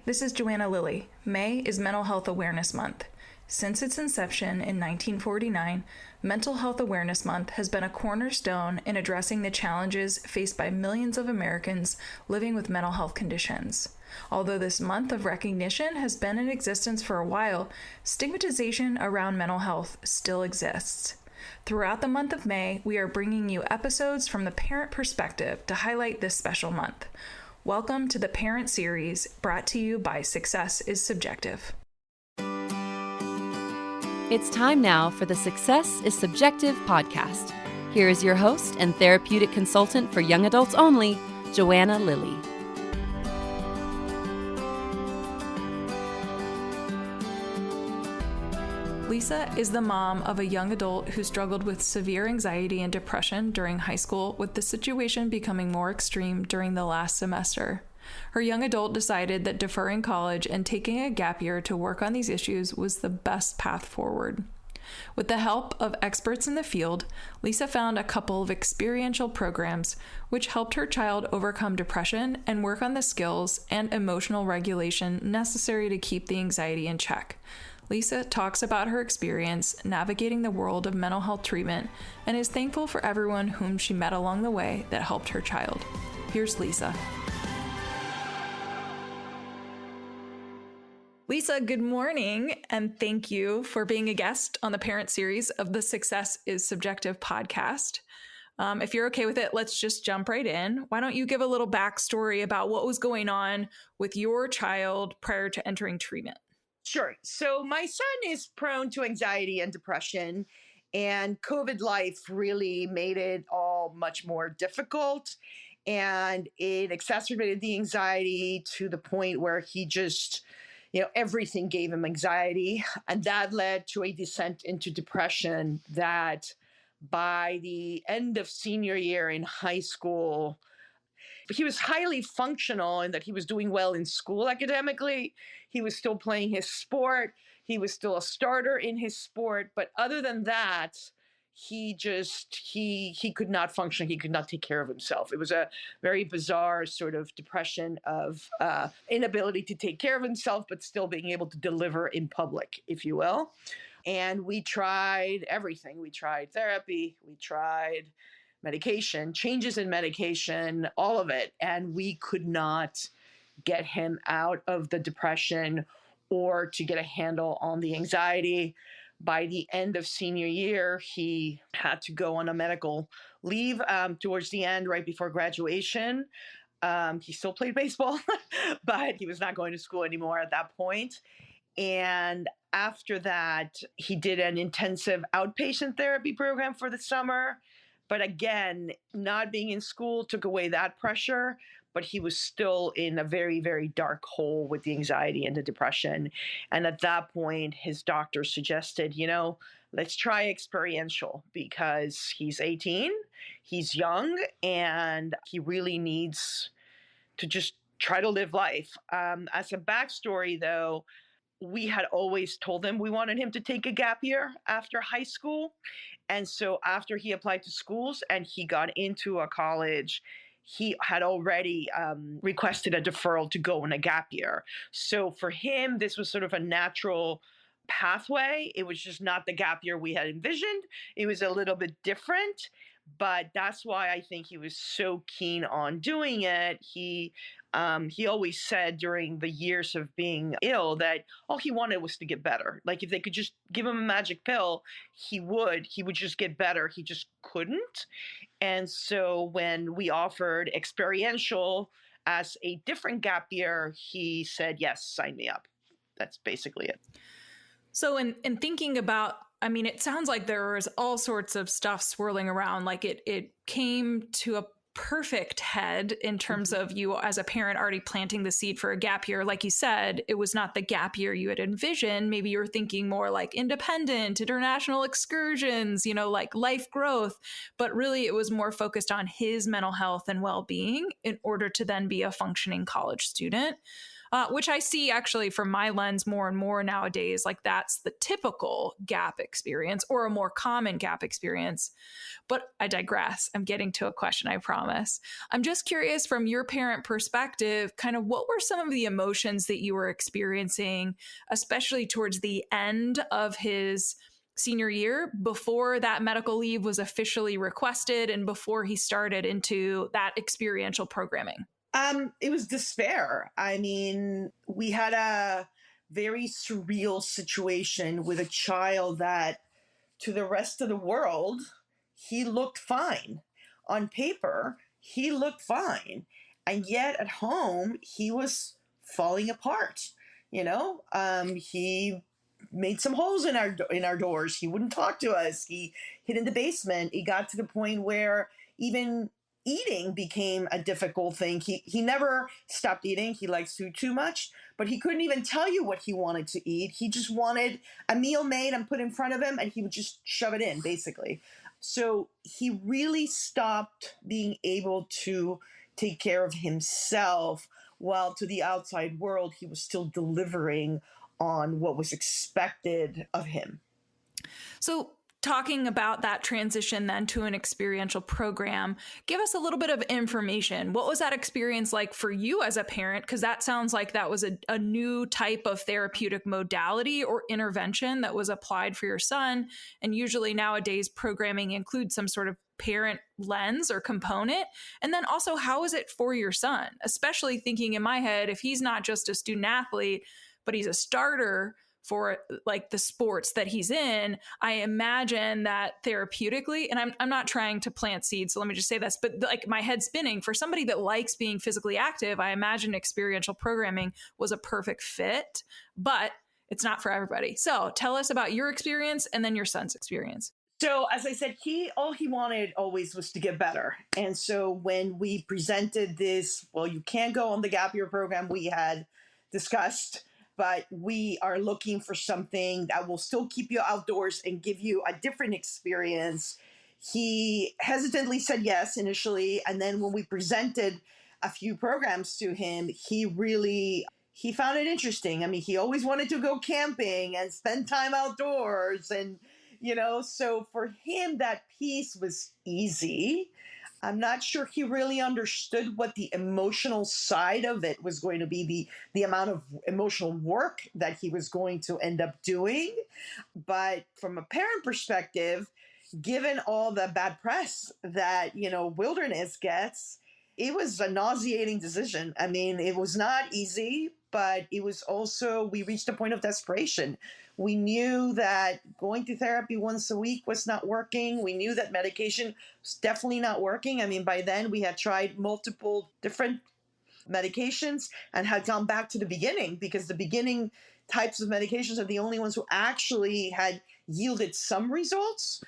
This is Joanna Lilly. May is Mental Health Awareness Month. Since its inception in 1949, Mental Health Awareness Month has been a cornerstone in addressing the challenges faced by millions of Americans living with mental health conditions. Although this month of recognition has been in existence for a while, stigmatization around mental health still exists. Throughout the month of May, we are bringing you episodes from the parent perspective to highlight this special month. Welcome to the Parent Series, brought to you by Success is Subjective. It's time now for the Success is Subjective podcast. Here is your host and therapeutic consultant for young adults only, Joanna Lilly. Lisa is the mom of a young adult who struggled with severe anxiety and depression during high school, with the situation becoming more extreme during the last semester. Her young adult decided that deferring college and taking a gap year to work on these issues was the best path forward. With the help of experts in the field, Lisa found a couple of experiential programs which helped her child overcome depression and work on the skills and emotional regulation necessary to keep the anxiety in check. Lisa talks about her experience navigating the world of mental health treatment and is thankful for everyone whom she met along the way that helped her child. Here's Lisa. Lisa, good morning, and thank you for being a guest on the parent series of the Success is Subjective podcast. If you're okay with it, let's just jump right in. Why don't you give a little backstory about what was going on with your child prior to entering treatment? Sure. So my son is prone to anxiety and depression, and COVID life really made it all much more difficult. And it exacerbated the anxiety to the point where he just, everything gave him anxiety. And that led to a descent into depression that by the end of senior year in high school, he was highly functional in that he was doing well in school academically. He was still playing his sport. He was still a starter in his sport. But other than that, he could not function. He could not take care of himself. It was a very bizarre sort of depression of inability to take care of himself, but still being able to deliver in public, if you will. And we tried everything. We tried therapy. We tried medication, changes in medication, all of it. And we could not get him out of the depression or to get a handle on the anxiety. By the end of senior year, he had to go on a medical leave towards the end, right before graduation. He still played baseball, but he was not going to school anymore at that point. And after that, he did an intensive outpatient therapy program for the summer. But again, not being in school took away that pressure, but he was still in a very, very dark hole with the anxiety and the depression. And at that point, his doctor suggested, let's try experiential because he's 18, he's young, and he really needs to just try to live life. As a backstory, though, we had always told him we wanted him to take a gap year after high school. And so after he applied to schools and he got into a college, he had already requested a deferral to go on a gap year. So for him, this was sort of a natural pathway. It was just not the gap year we had envisioned. It was a little bit different, but that's why I think he was so keen on doing it. He always said during the years of being ill that all he wanted was to get better. Like if they could just give him a magic pill, he would just get better. He just couldn't. And so when we offered experiential as a different gap year, he said, yes, sign me up. That's basically it. So in thinking about, it sounds like there was all sorts of stuff swirling around. Like it came to a perfect head in terms of you as a parent already planting the seed for a gap year. Like you said, it was not the gap year you had envisioned. Maybe you're thinking more like independent, international excursions, like life growth. But really, it was more focused on his mental health and well-being in order to then be a functioning college student. which I see actually from my lens more and more nowadays. Like that's the typical gap experience or a more common gap experience. But I digress. I'm getting to a question, I promise. I'm just curious from your parent perspective, kind of what were some of the emotions that you were experiencing, especially towards the end of his senior year, before that medical leave was officially requested and before he started into that experiential programming? It was despair. I mean, we had a very surreal situation with a child that to the rest of the world, he looked fine. On paper, he looked fine. And yet at home, he was falling apart. He made some holes in our doors. He wouldn't talk to us. He hid in the basement. It got to the point where even eating became a difficult thing. He never stopped eating. He likes food too much, but he couldn't even tell you what he wanted to eat. He just wanted a meal made and put in front of him, and he would just shove it in, basically. So he really stopped being able to take care of himself, while to the outside world, he was still delivering on what was expected of him. So, talking about that transition then to an experiential program, give us a little bit of information. What was that experience like for you as a parent? Because that sounds like that was a new type of therapeutic modality or intervention that was applied for your son. And usually nowadays, programming includes some sort of parent lens or component. And then also, how is it for your son? Especially thinking in my head, if he's not just a student athlete, but he's a starter for like the sports that he's in, I imagine that therapeutically, and I'm not trying to plant seeds, so let me just say this, but like my head's spinning for somebody that likes being physically active, I imagine experiential programming was a perfect fit, but it's not for everybody. So tell us about your experience and then your son's experience. So as I said, all he wanted always was to get better. And so when we presented this, well, you can't go on the gap year program we had discussed, but we are looking for something that will still keep you outdoors and give you a different experience. He hesitantly said yes initially, and then when we presented a few programs to him, he found it interesting. I mean, he always wanted to go camping and spend time outdoors, and so for him that piece was easy. I'm not sure he really understood what the emotional side of it was going to be, the amount of emotional work that he was going to end up doing. But from a parent perspective, given all the bad press that, wilderness gets, it was a nauseating decision. I mean, it was not easy, but it was also, we reached a point of desperation. We knew that going to therapy once a week was not working. We knew that medication was definitely not working. I mean, by then we had tried multiple different medications and had gone back to the beginning, because the beginning types of medications are the only ones who actually had yielded some results.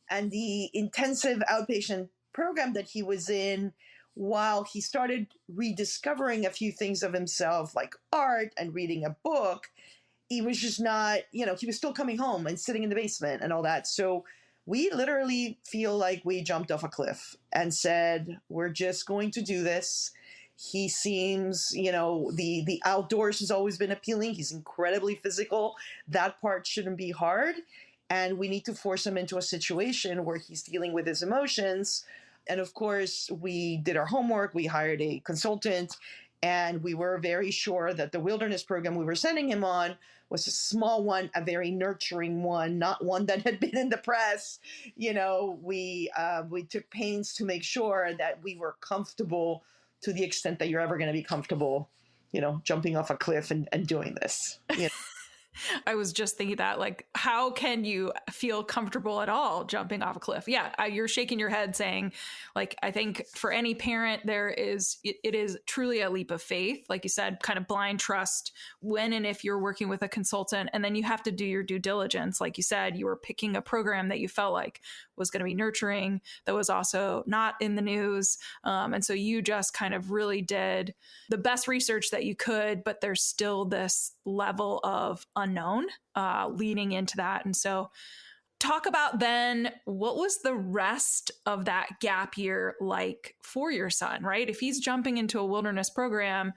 And the intensive outpatient program that he was in, while he started rediscovering a few things of himself, like art and reading a book, he was just not, he was still coming home and sitting in the basement and all that. So we literally feel like we jumped off a cliff and said, we're just going to do this. He seems, the outdoors has always been appealing. He's incredibly physical. That part shouldn't be hard. And we need to force him into a situation where he's dealing with his emotions. And of course, we did our homework. We hired a consultant, and we were very sure that the wilderness program we were sending him on was a small one, a very nurturing one, not one that had been in the press. We took pains to make sure that we were comfortable to the extent that you're ever going to be comfortable, jumping off a cliff and doing this. I was just thinking that, like, how can you feel comfortable at all jumping off a cliff? Yeah, you're shaking your head saying, like, I think for any parent, it is truly a leap of faith. Like you said, kind of blind trust when and if you're working with a consultant. And then you have to do your due diligence. Like you said, you were picking a program that you felt like was going to be nurturing, that was also not in the news. And so you just kind of really did the best research that you could, but there's still this level of unknown leading into that. And so talk about then, what was the rest of that gap year like for your son, right? If he's jumping into a wilderness program,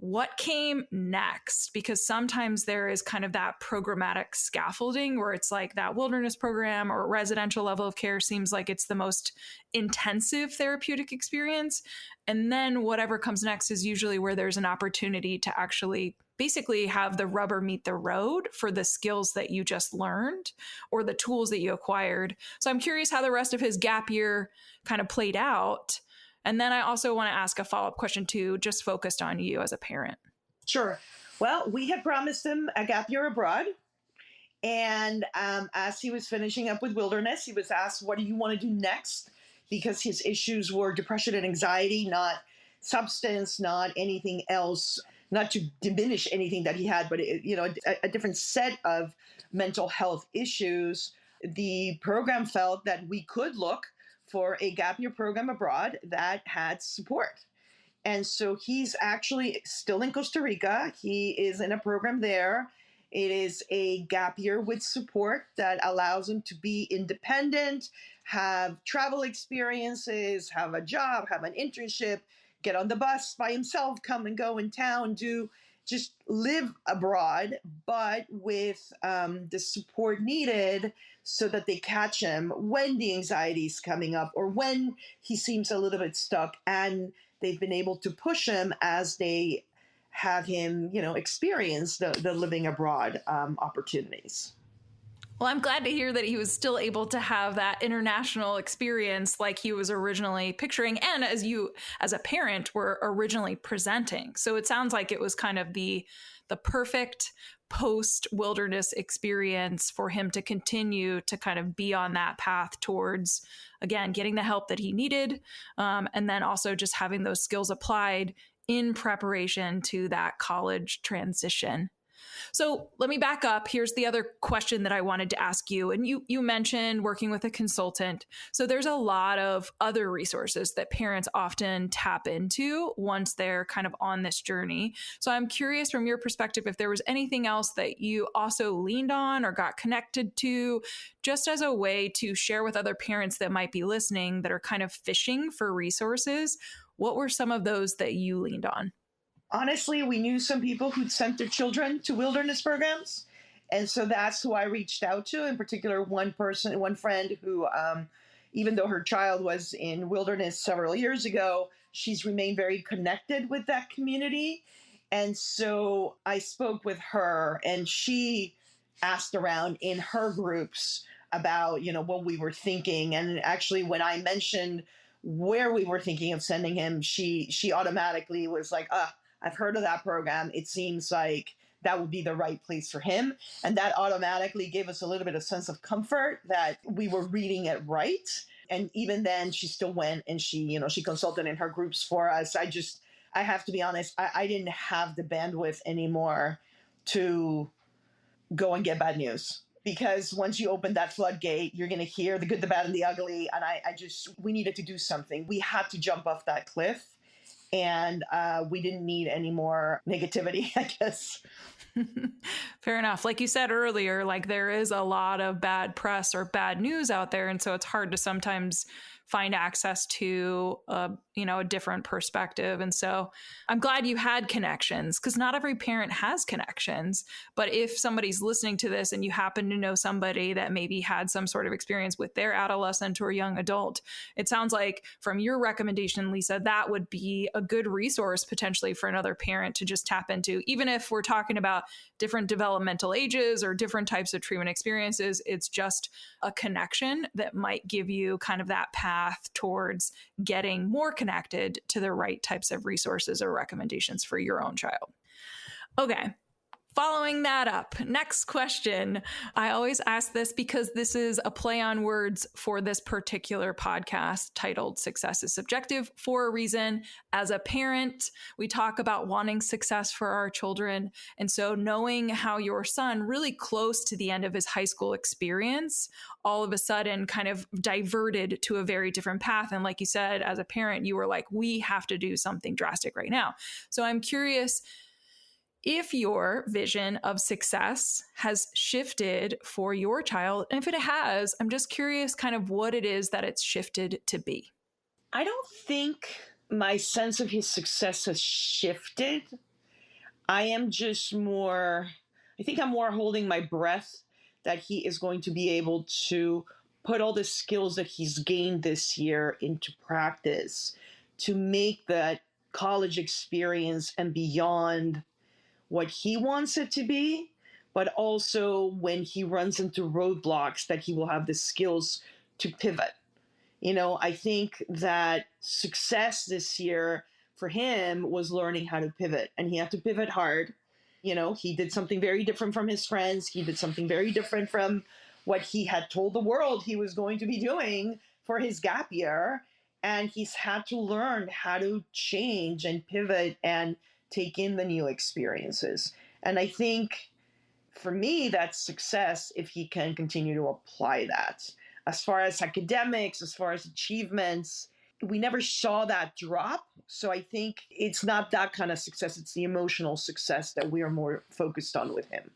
what came next? Because sometimes there is kind of that programmatic scaffolding where it's like that wilderness program or residential level of care seems like it's the most intensive therapeutic experience. And then whatever comes next is usually where there's an opportunity to actually basically have the rubber meet the road for the skills that you just learned or the tools that you acquired. So I'm curious how the rest of his gap year kind of played out. And then I also want to ask a follow-up question too, just focused on you as a parent. Sure. Well, we had promised him a gap year abroad. And as he was finishing up with wilderness, he was asked, what do you want to do next? Because his issues were depression and anxiety, not substance, not anything else, not to diminish anything that he had, but a different set of mental health issues. The program felt that we could look for a gap year program abroad that had support. And so he's actually still in Costa Rica. He is in a program there. It is a gap year with support that allows him to be independent, have travel experiences, have a job, have an internship, get on the bus by himself, come and go in town, just live abroad, but with the support needed so that they catch him when the anxiety is coming up or when he seems a little bit stuck, and they've been able to push him as they have him, experience the living abroad opportunities. Well, I'm glad to hear that he was still able to have that international experience like he was originally picturing, and as you, as a parent, were originally presenting. So it sounds like it was kind of the perfect post-wilderness experience for him to continue to kind of be on that path towards, again, getting the help that he needed, and then also just having those skills applied in preparation to that college transition. So let me back up. Here's the other question that I wanted to ask you. And you mentioned working with a consultant. So there's a lot of other resources that parents often tap into once they're kind of on this journey. So I'm curious from your perspective if there was anything else that you also leaned on or got connected to, just as a way to share with other parents that might be listening that are kind of fishing for resources. What were some of those that you leaned on? Honestly, we knew some people who'd sent their children to wilderness programs. And so that's who I reached out to, in particular, one friend who, even though her child was in wilderness several years ago, she's remained very connected with that community. And so I spoke with her, and she asked around in her groups about, what we were thinking. And actually, when I mentioned where we were thinking of sending him, she automatically was like, I've heard of that program. It seems like that would be the right place for him. And that automatically gave us a little bit of sense of comfort that we were reading it right. And even then, she still went and she consulted in her groups for us. I have to be honest, I didn't have the bandwidth anymore to go and get bad news. Because once you open that floodgate, you're going to hear the good, the bad, and the ugly. And we needed to do something. We had to jump off that cliff. And we didn't need any more negativity, I guess. Fair enough. Like you said earlier, like there is a lot of bad press or bad news out there. And so it's hard to sometimes find access to a different perspective. And so I'm glad you had connections, because not every parent has connections. But if somebody's listening to this and you happen to know somebody that maybe had some sort of experience with their adolescent or young adult, it sounds like from your recommendation, Lisa, that would be a good resource potentially for another parent to just tap into. Even if we're talking about different developmental ages or different types of treatment experiences, it's just a connection that might give you kind of that path towards getting more connected to the right types of resources or recommendations for your own child. Okay. Following that up, next question. I always ask this because this is a play on words for this particular podcast titled Success is Subjective for a reason. As a parent, we talk about wanting success for our children. And so knowing how your son, really close to the end of his high school experience, all of a sudden kind of diverted to a very different path. And like you said, as a parent, you were like, we have to do something drastic right now. So I'm curious, if your vision of success has shifted for your child, and if it has, I'm just curious kind of what it is that it's shifted to be. I don't think my sense of his success has shifted. I am just more, I think I'm more holding my breath that he is going to be able to put all the skills that he's gained this year into practice to make that college experience and beyond what he wants it to be, but also when he runs into roadblocks, that he will have the skills to pivot. I think that success this year for him was learning how to pivot, and he had to pivot hard. He did something very different from his friends. He did something very different from what he had told the world he was going to be doing for his gap year. And he's had to learn how to change and pivot and take in the new experiences. And I think for me, that's success if he can continue to apply that. As far as academics, as far as achievements, we never saw that drop. So I think it's not that kind of success. It's the emotional success that we are more focused on with him.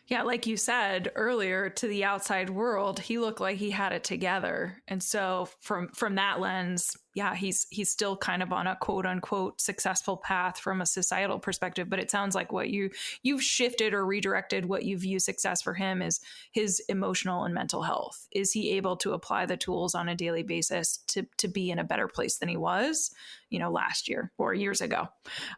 Yeah, like you said earlier, to the outside world, he looked like he had it together. And so from that lens, yeah, he's still kind of on a quote unquote successful path from a societal perspective. But it sounds like what you've shifted or redirected what you view success for him is his emotional and mental health. Is he able to apply the tools on a daily basis to be in a better place than he was, last year or years ago?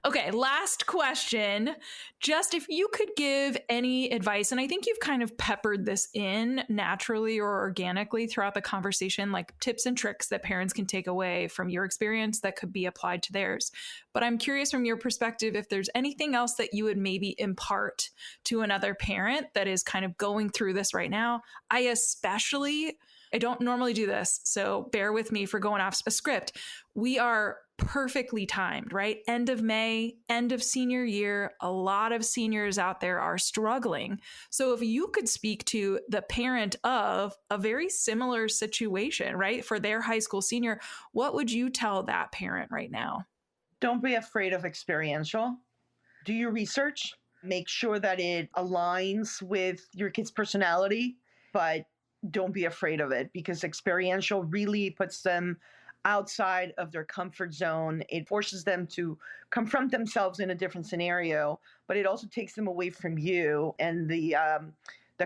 Okay, last question. Just if you could give any advice, and I think you've kind of peppered this in naturally or organically throughout the conversation, like tips and tricks that parents can take away from your experience that could be applied to theirs. But I'm curious from your perspective, if there's anything else that you would maybe impart to another parent that is kind of going through this right now. I don't normally do this, so bear with me for going off a script. We are perfectly timed, right? End of May, end of senior year. A lot of seniors out there are struggling. So if you could speak to the parent of a very similar situation, right, for their high school senior, what would you tell that parent right now? Don't be afraid of experiential. Do your research. Make sure that it aligns with your kid's personality, but don't be afraid of it, because experiential really puts them outside of their comfort zone. It forces them to confront themselves in a different scenario, but it also takes them away from you and the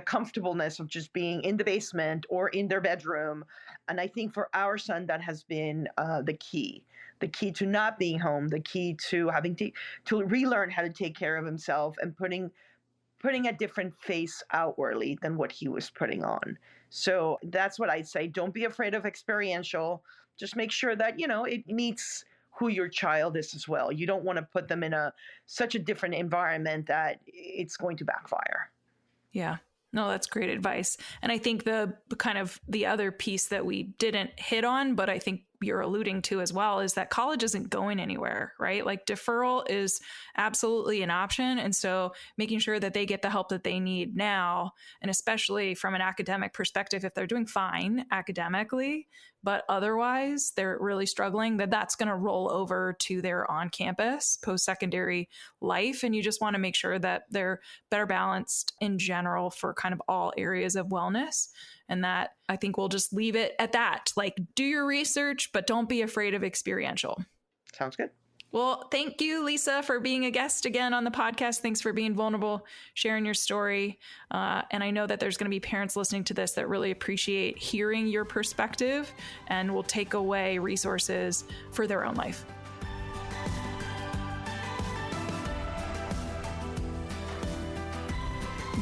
comfortableness of just being in the basement or in their bedroom. And I think for our son, that has been the key to not being home, the key to having to relearn how to take care of himself and putting a different face outwardly than what he was putting on. So that's what I'd say. Don't be afraid of experiential. Just make sure that, it meets who your child is as well. You don't want to put them in such a different environment that it's going to backfire. Yeah. No, that's great advice. And I think the other piece that we didn't hit on, but I think you're alluding to as well, is that college isn't going anywhere, right? Like deferral is absolutely an option. And so making sure that they get the help that they need now, and especially from an academic perspective, if they're doing fine academically, but otherwise they're really struggling, that's going to roll over to their on-campus post-secondary life. And you just want to make sure that they're better balanced in general for kind of all areas of wellness. And that, I think we'll just leave it at that. Like, do your research, but don't be afraid of experiential. Sounds good. Well, thank you, Lisa, for being a guest again on the podcast. Thanks for being vulnerable, sharing your story. And I know that there's going to be parents listening to this that really appreciate hearing your perspective and will take away resources for their own life.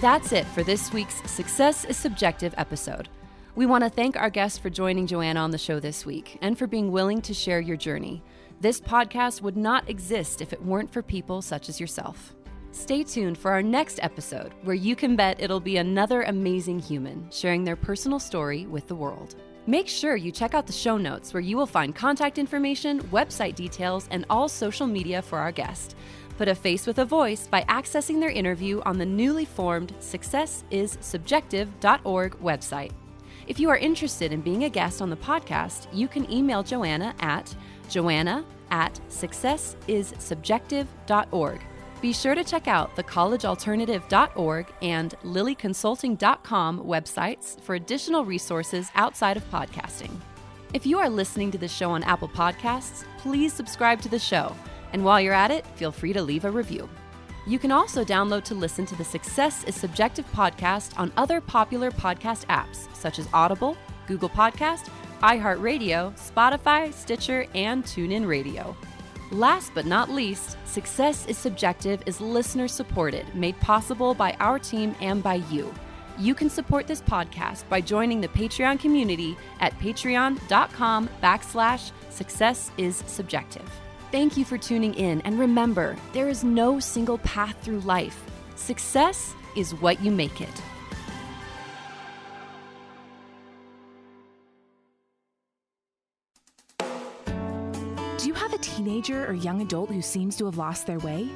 That's it for this week's Success is Subjective episode. We want to thank our guests for joining Joanna on the show this week and for being willing to share your journey. This podcast would not exist if it weren't for people such as yourself. Stay tuned for our next episode, where you can bet it'll be another amazing human sharing their personal story with the world. Make sure you check out the show notes, where you will find contact information, website details, and all social media for our guest. Put a face with a voice by accessing their interview on the newly formed successissubjective.org website. If you are interested in being a guest on the podcast, you can email Joanna at joanna@successissubjective.org. Be sure to check out the collegealternative.org and lilyconsulting.com websites for additional resources outside of podcasting. If you are listening to the show on Apple Podcasts, please subscribe to the show. And while you're at it, feel free to leave a review. You can also download to listen to the Success is Subjective podcast on other popular podcast apps such as Audible, Google Podcast, iHeartRadio, Spotify, Stitcher, and TuneIn Radio. Last but not least, Success is Subjective is listener-supported, made possible by our team and by you. You can support this podcast by joining the Patreon community at patreon.com/successissubjective. Thank you for tuning in, and remember, there is no single path through life. Success is what you make it. Do you have a teenager or young adult who seems to have lost their way?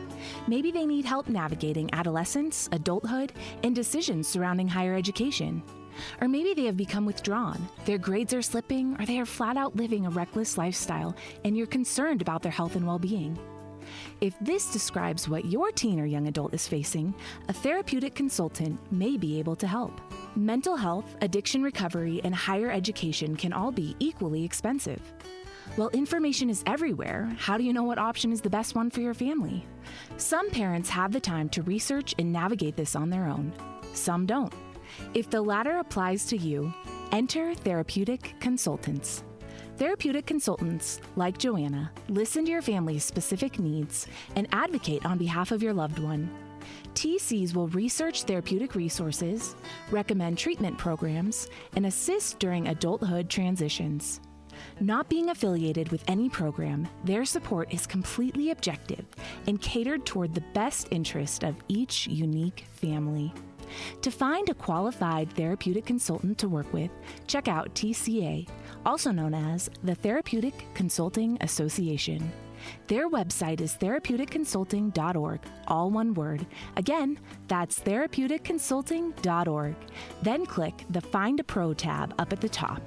Maybe they need help navigating adolescence, adulthood, and decisions surrounding higher education. Or maybe they have become withdrawn, their grades are slipping, or they are flat out living a reckless lifestyle, and you're concerned about their health and well-being. If this describes what your teen or young adult is facing, a therapeutic consultant may be able to help. Mental health, addiction recovery, and higher education can all be equally expensive. While information is everywhere, how do you know what option is the best one for your family? Some parents have the time to research and navigate this on their own. Some don't. If the latter applies to you, enter therapeutic consultants. Therapeutic consultants, like Joanna, listen to your family's specific needs and advocate on behalf of your loved one. TCs will research therapeutic resources, recommend treatment programs, and assist during adulthood transitions. Not being affiliated with any program, their support is completely objective and catered toward the best interest of each unique family. To find a qualified therapeutic consultant to work with, check out TCA, also known as the Therapeutic Consulting Association. Their website is therapeuticconsulting.org, all one word. Again, that's therapeuticconsulting.org. Then click the Find a Pro tab up at the top.